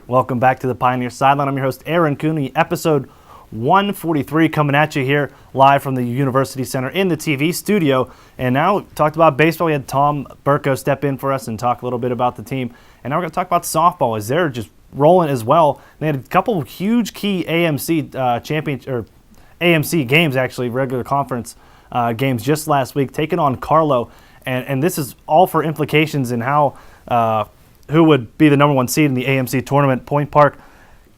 Welcome back to the Pioneer Sideline. I'm your host, Aaron Cooney, episode 143 coming at you here live from the University Center in the TV studio. And now, talked about baseball. We had Tom Burko step in for us and talk a little bit about the team. And now we're going to talk about softball as they're just rolling as well. They had a couple of huge key AMC AMC games, actually, regular conference games just last week, taking on Carlo. And this is all for implications in how who would be the number one seed in the AMC tournament. Point Park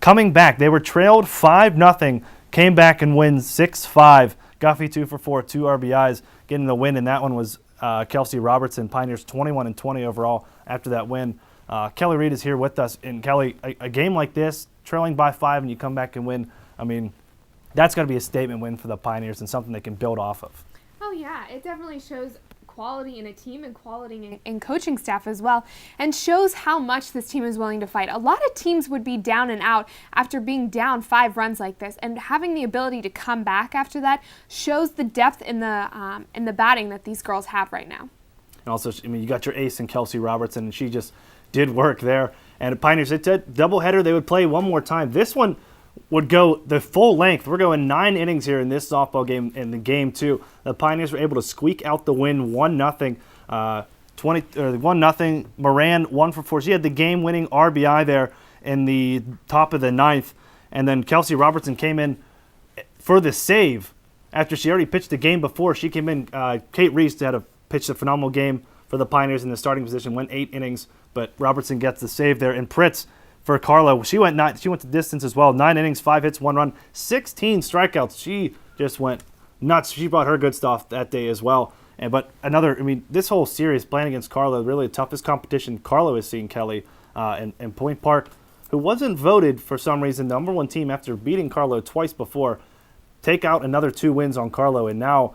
coming back. They were trailed 5-0, came back and win 6-5. Guffey 2 for 4, 2 RBIs, getting the win, and that one was Kelsey Robertson. Pioneers 21-20 overall after that win. Kelly Reed is here with us. And Kelly, a game like this, trailing by 5 and you come back and win, I mean, that's got to be a statement win for the Pioneers and something they can build off of. Oh yeah, it definitely shows quality in a team and quality in coaching staff as well, and shows how much this team is willing to fight. A lot of teams would be down and out after being down 5 runs like this, and having the ability to come back after that shows the depth in the batting that these girls have right now. And also, I mean, you got your ace in Kelsey Robertson, and she just did work there. And the Pioneers, it's a doubleheader. They would play one more time. This one would go the full length. We're going 9 innings here in this softball game. In the game 2, the Pioneers were able to squeak out the win 1-0. 1-0. Moran 1 for 4. She had the game-winning RBI there in the top of the 9th. And then Kelsey Robertson came in for the save after she already pitched the game before. She came in. Kate Reese had pitched a phenomenal game for the Pioneers in the starting position. Went 8 innings, but Robertson gets the save there. And Pritz for Carlo, she went the distance as well. 9 innings, 5 hits, 1 run, 16 strikeouts. She just went nuts. She brought her good stuff that day as well. But this whole series playing against Carlo, really the toughest competition Carlo has seen, Kelly, and Point Park, who wasn't voted for some reason number one team after beating Carlo twice before, take out another 2 wins on Carlo, and now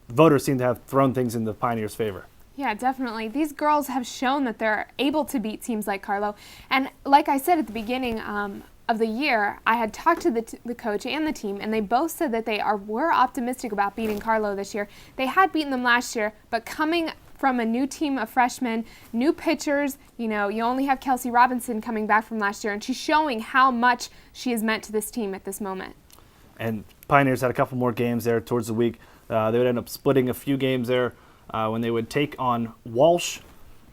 voters seem to have thrown things in the Pioneers' favor. Yeah, definitely. These girls have shown that they're able to beat teams like Carlo. And like I said at the beginning of the year, I had talked to the coach and the team, and they both said that were optimistic about beating Carlo this year. They had beaten them last year, but coming from a new team of freshmen, new pitchers, you only have Kelsey Robinson coming back from last year, and she's showing how much she has meant to this team at this moment. And Pioneers had a couple more games there towards the week. They would end up splitting a few games there. When they would take on Walsh,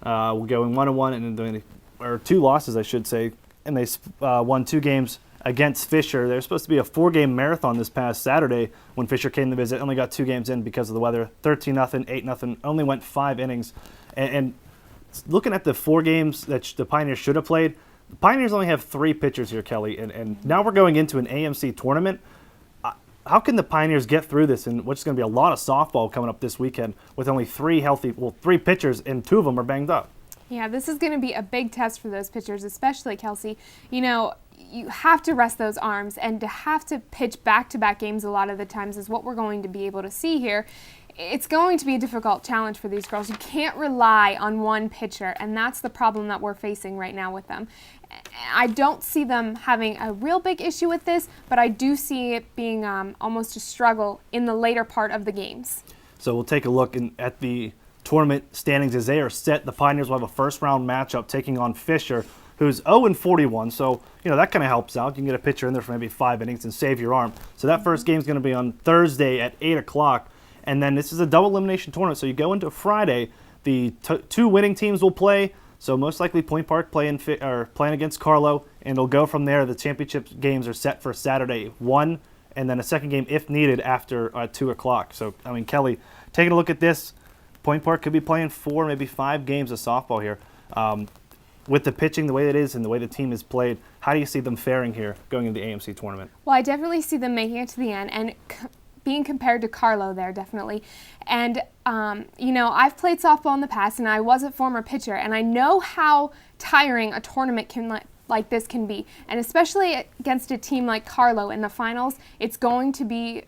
going 1-1, and then 2 losses, I should say, and they won 2 games against Fisher. There was supposed to be a 4-game marathon this past Saturday when Fisher came to visit. Only got 2 games in because of the weather. 13-0, 8-0, only went 5 innings. And looking at the 4 games that the Pioneers should have played, the Pioneers only have 3 pitchers here, Kelly, and now we're going into an AMC tournament. How can the Pioneers get through this, and what's going to be a lot of softball coming up this weekend with only 3 pitchers, and 2 of them are banged up? Yeah, this is going to be a big test for those pitchers, especially Kelsey. You have to rest those arms, and to have to pitch back-to-back games a lot of the times is what we're going to be able to see here. It's going to be a difficult challenge for these girls. You can't rely on one pitcher, and that's the problem that we're facing right now with them. I don't see them having a real big issue with this, but I do see it being almost a struggle in the later part of the games. So we'll take a look at the tournament standings as they are set. The Pioneers will have a first-round matchup taking on Fisher, who's 0-41, so that kind of helps out. You can get a pitcher in there for maybe 5 innings and save your arm. So that first game is going to be on Thursday at 8 o'clock, and then this is a double elimination tournament, so you go into Friday. The 2 winning teams will play. So most likely Point Park playing against Carlo, and it'll go from there. The championship games are set for Saturday 1, and then a second game if needed after 2 o'clock. So, Kelly, taking a look at this, Point Park could be playing 4, maybe 5 games of softball here. With the pitching the way it is and the way the team is played, how do you see them faring here going into the AMC tournament? Well, I definitely see them making it to the end, and being compared to Carlo there, definitely. And, I've played softball in the past, and I was a former pitcher, and I know how tiring a tournament like this can be. And especially against a team like Carlo in the finals, it's going to be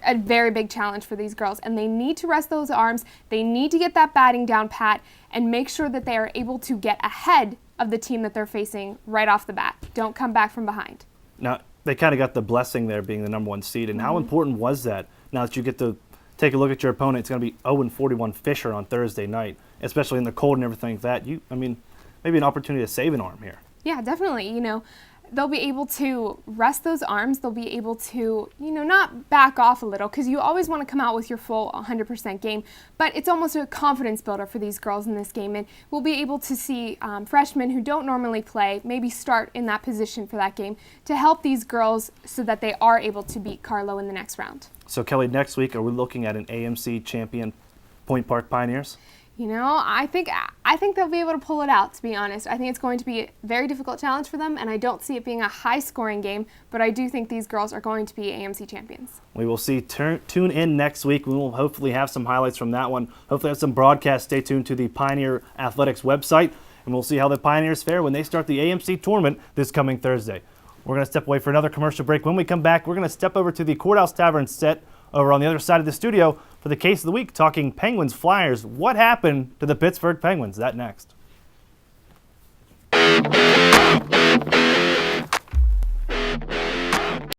a very big challenge for these girls. And they need to rest those arms. They need to get that batting down pat and make sure that they are able to get ahead of the team that they're facing right off the bat. Don't come back from behind. Now, they kind of got the blessing there being the number 1 seed. And how important was that now that you get to take a look at your opponent? It's going to be 0-41 Fisher on Thursday night, especially in the cold and everything like that. Maybe an opportunity to save an arm here. Yeah, definitely. They'll be able to rest those arms. They'll be able to, not back off a little, because you always want to come out with your full 100% game, but it's almost a confidence builder for these girls in this game. And we'll be able to see freshmen who don't normally play maybe start in that position for that game to help these girls so that they are able to beat Carlo in the next round. So, Kelly, next week, are we looking at an AMC champion Point Park Pioneers? I think they'll be able to pull it out, to be honest. I think it's going to be a very difficult challenge for them, and I don't see it being a high-scoring game, but I do think these girls are going to be AMC champions. We will see. Tune in next week. We will hopefully have some highlights from that one. Hopefully have some broadcasts. Stay tuned to the Pioneer Athletics website, and we'll see how the Pioneers fare when they start the AMC tournament this coming Thursday. We're going to step away for another commercial break. When we come back, we're going to step over to the Courthouse Tavern set over on the other side of the studio for the case of the week, talking Penguins Flyers. What happened to the Pittsburgh Penguins? That next.